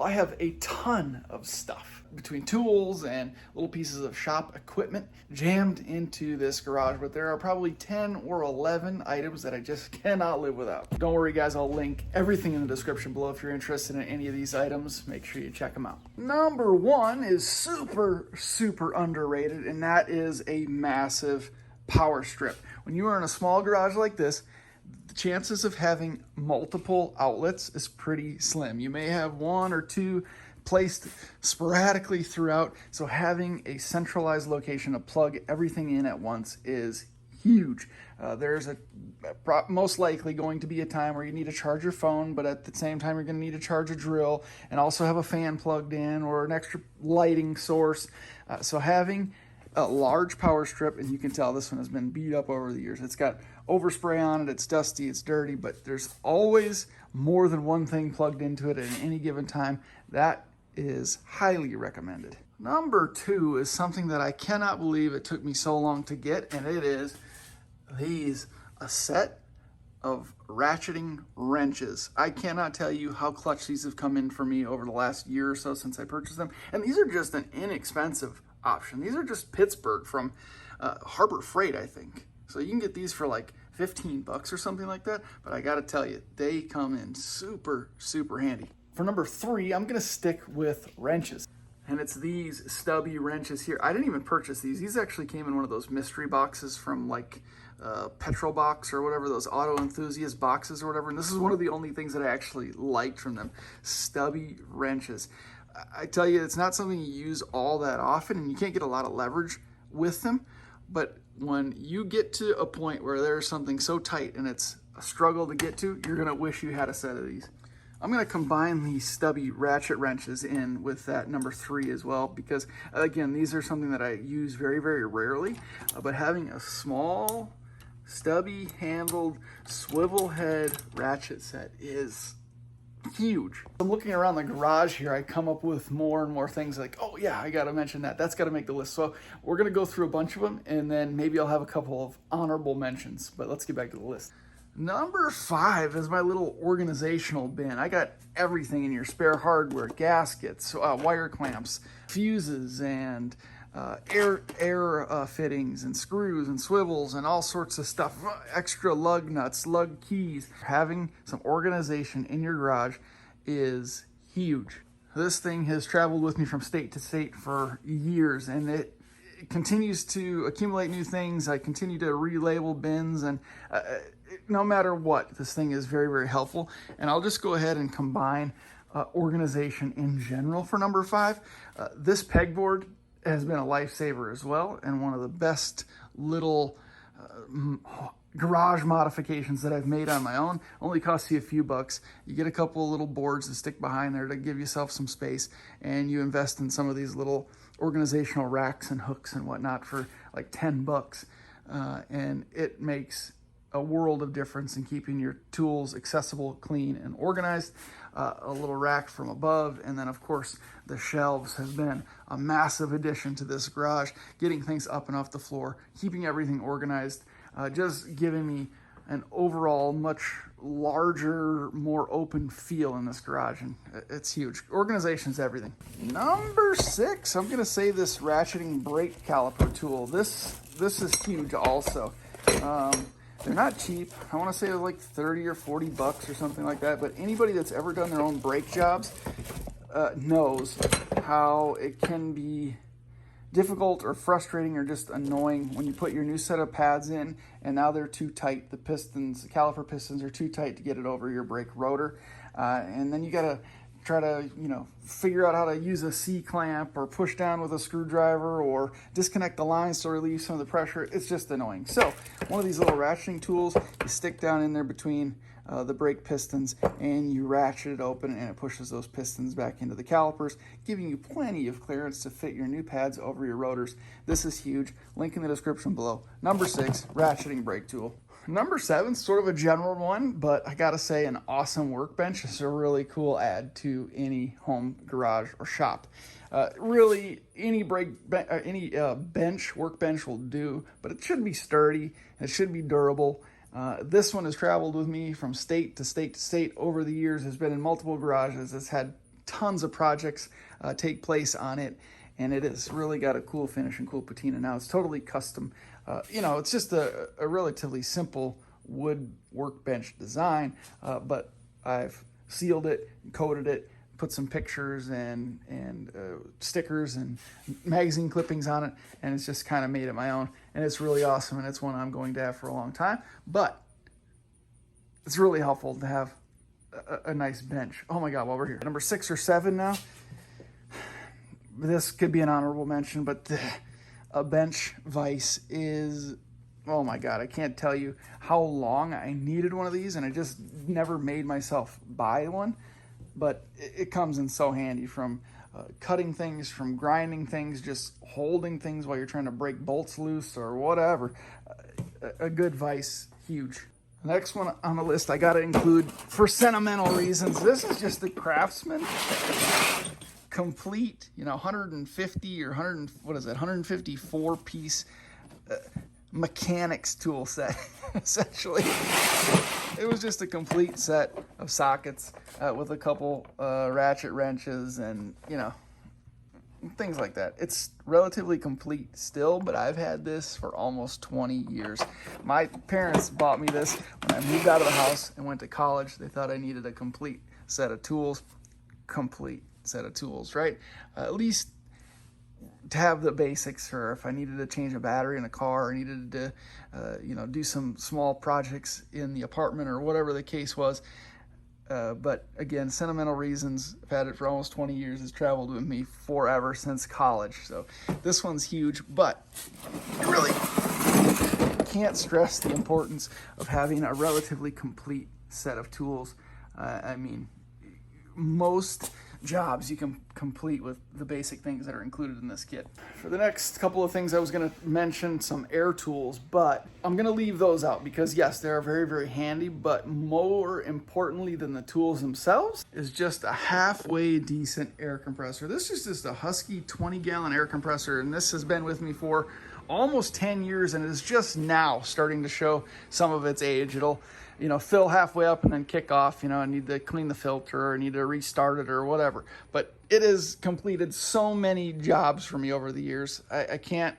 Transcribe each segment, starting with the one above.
I have a ton of stuff between tools and little pieces of shop equipment jammed into this garage, but there are probably 10 or 11 items that I just cannot live without. Don't worry guys, I'll link everything in the description below. If you're interested in any of these items, make sure you check them out. Number one is super underrated, and that is a massive power strip. When you are in a small garage like this, the chances of having multiple outlets is pretty slim. You may have one or two placed sporadically throughout, so having a centralized location to plug everything in at once is huge. There's most likely going to be a time where you need to charge your phone, but at the same time you're going to need to charge a drill and also have a fan plugged in or an extra lighting source. So having a large power strip, and you can tell this one has been beat up over the years. It's got overspray on it, it's dusty, it's dirty, but there's always more than one thing plugged into it at any given time. That is highly recommended. Number two is something that I cannot believe it took me so long to get, and it is a set of ratcheting wrenches. I cannot tell you how clutch these have come in for me over the last year or so since I purchased them, and these are just an inexpensive option. These are just Pittsburgh from Harbor Freight, I think. So you can get these for like 15 bucks or something like that, but I gotta tell you, they come in super handy. For number three, I'm gonna stick with wrenches, and it's these Stubby Wrenches here. I didn't even purchase these. These actually came in one of those mystery boxes from like Petrol Box or whatever, those auto enthusiast boxes or whatever, and this is one of the only things that I actually liked from them. Stubby Wrenches. I tell you, it's not something you use all that often, and you can't get a lot of leverage with them, but when you get to a point where there's something so tight and it's a struggle to get to, you're gonna wish you had a set of these. I'm gonna combine these Stubby ratchet wrenches in with that number three as well, because again, these are something that I use very rarely, but having a small stubby handled swivel head ratchet set is huge. I'm looking around the garage here, I come up with more and more things like, oh yeah, I gotta mention that. That's gotta make the list. So we're gonna go through a bunch of them, and then maybe I'll have a couple of honorable mentions, but let's get back to the list. Number five is my little organizational bin. I got everything in your spare hardware, gaskets, wire clamps, fuses, and air fittings and screws and swivels and all sorts of stuff, extra lug nuts, lug keys. Having some organization in your garage is huge. This thing has traveled with me from state to state for years, and it continues to accumulate new things. I continue to relabel bins, and no matter what, this thing is very helpful. And I'll just go ahead and combine organization in general for number five. This pegboard has been a lifesaver as well, and one of the best little garage modifications that I've made on my own. Only costs you a few bucks. You get a couple of little boards to stick behind there to give yourself some space, and you invest in some of these little organizational racks and hooks and whatnot for like 10 bucks, and it makes a world of difference in keeping your tools accessible, clean, and organized. A little rack from above, and then of course the shelves have been a massive addition to this garage, getting things up and off the floor, keeping everything organized, just giving me an overall much larger, more open feel in this garage, and it's huge. Organization's everything. Number six, I'm gonna say this ratcheting brake caliper tool. This is huge also. They're not cheap. I want to say they're like 30 or 40 bucks or something like that, but anybody that's ever done their own brake jobs knows how it can be difficult or frustrating or just annoying when you put your new set of pads in and now they're too tight. The pistons, the caliper pistons are too tight to get it over your brake rotor, and then you gotta try to, figure out how to use a C-clamp or push down with a screwdriver or disconnect the lines to relieve some of the pressure. It's just annoying. So one of these little ratcheting tools, you stick down in there between the brake pistons and you ratchet it open, and it pushes those pistons back into the calipers, giving you plenty of clearance to fit your new pads over your rotors. This is huge. Link in the description below. Number six, ratcheting brake tool. Number seven, sort of a general one, but I gotta say an awesome workbench. It's a really cool add to any home, garage, or shop. Really, any bench, workbench will do, but it should be sturdy, it should be durable. This one has traveled with me from state to state to state over the years, has been in multiple garages, it's had tons of projects take place on it, and it has really got a cool finish and cool patina now. It's totally custom. It's just a relatively simple wood workbench design, but I've sealed it, coated it, put some pictures and stickers and magazine clippings on it, and it's just kind of made it my own. And it's really awesome, and it's one I'm going to have for a long time. But it's really helpful to have a nice bench. Oh my God, while we're here, number 6 or 7 now. This could be an honorable mention, but a bench vise is, oh my God, I can't tell you how long I needed one of these, and I just never made myself buy one. But it comes in so handy, from cutting things, from grinding things, just holding things while you're trying to break bolts loose or whatever. A good vise, huge. The next one on the list I got to include for sentimental reasons. This is just the Craftsman complete, 150 or 154 piece mechanics tool set, essentially. It was just a complete set of sockets with a couple ratchet wrenches and, things like that. It's relatively complete still, but I've had this for almost 20 years. My parents bought me this when I moved out of the house and went to college. They thought I needed a complete set of tools. Right? At least to have the basics, or if I needed to change a battery in a car, or needed to, do some small projects in the apartment or whatever the case was. But again, sentimental reasons. I've had it for almost 20 years. It's traveled with me forever since college. So this one's huge, but I really can't stress the importance of having a relatively complete set of tools. Most jobs you can complete with the basic things that are included in this kit. For the next couple of things, I was going to mention some air tools, but I'm going to leave those out because yes, they are very, very handy, but more importantly than the tools themselves is just a halfway decent air compressor. This is just a Husky 20-gallon air compressor, and this has been with me for almost 10 years and is just now starting to show some of its age. It'll fill halfway up and then kick off. I need to clean the filter, or need to restart it or whatever. But it has completed so many jobs for me over the years. I can't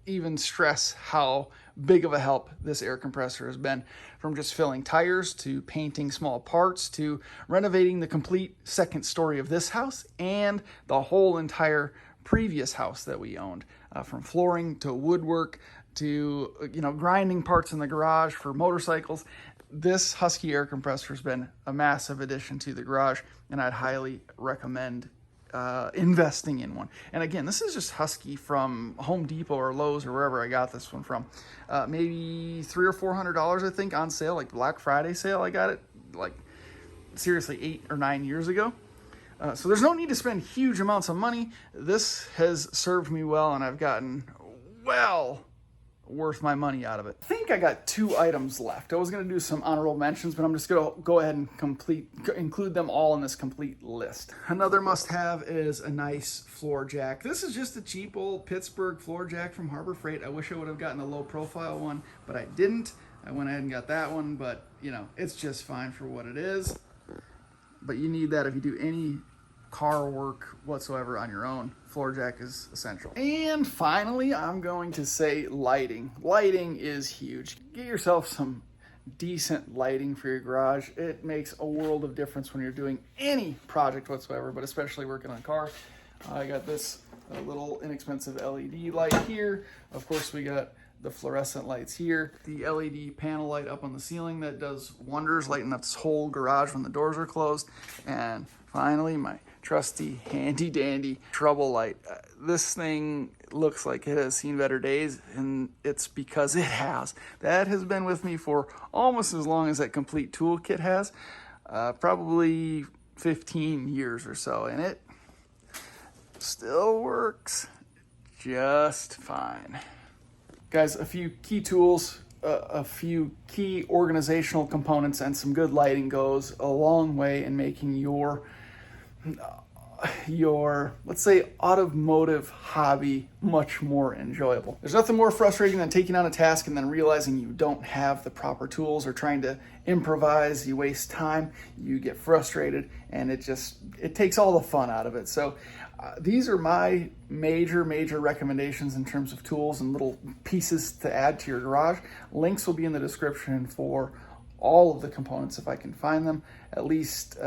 even stress how big of a help this air compressor has been, from just filling tires to painting small parts to renovating the complete second story of this house and the whole entire previous house that we owned, from flooring to woodwork to grinding parts in the garage for motorcycles. This Husky air compressor has been a massive addition to the garage, and I'd highly recommend investing in one. And again, this is just Husky from Home Depot or Lowe's or wherever I got this one from. Maybe $300 or $400, I think, on sale, like Black Friday sale. I got it like seriously 8 or 9 years ago. So there's no need to spend huge amounts of money. This has served me well, and I've gotten well worth my money out of it. I think I got 2 items left. I was going to do some honorable mentions, but I'm just going to go ahead and include them all in this complete list. Another must-have is a nice floor jack. This is just a cheap old Pittsburgh floor jack from Harbor Freight. I wish I would have gotten a low-profile one, but I didn't. I went ahead and got that one, but it's just fine for what it is. But you need that if you do any car work whatsoever on your own. Floor jack is essential. And finally, I'm going to say lighting. Lighting is huge. Get yourself some decent lighting for your garage. It makes a world of difference when you're doing any project whatsoever, but especially working on a car. I got this little inexpensive LED light here. Of course, we got the fluorescent lights here, the LED panel light up on the ceiling that does wonders, lighting up this whole garage when the doors are closed. And finally, my trusty handy dandy trouble light. This thing looks like it has seen better days, and it's because it has. That has been with me for almost as long as that complete toolkit has, probably 15 years or so, and it still works just fine. Guys, a few key tools, a few key organizational components, and some good lighting goes a long way in making your your, let's say, automotive hobby much more enjoyable. There's nothing more frustrating than taking on a task and then realizing you don't have the proper tools, or trying to improvise. You waste time, you get frustrated, and it takes all the fun out of it. So these are my major recommendations in terms of tools and little pieces to add to your garage. Links will be in the description for all of the components if I can find them, at least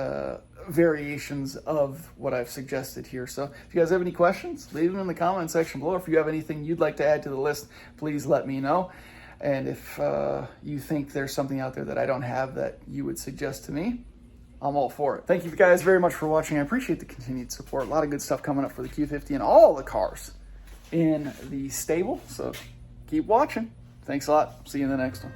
variations of what I've suggested here. So if you guys have any questions, leave them in the comment section below. If you have anything you'd like to add to the list, please let me know. And if you think there's something out there that I don't have that you would suggest to me, I'm all for it. Thank you guys very much for watching. I appreciate the continued support. A lot of good stuff coming up for the Q50 and all the cars in the stable. So keep watching. Thanks a lot. See you in the next one.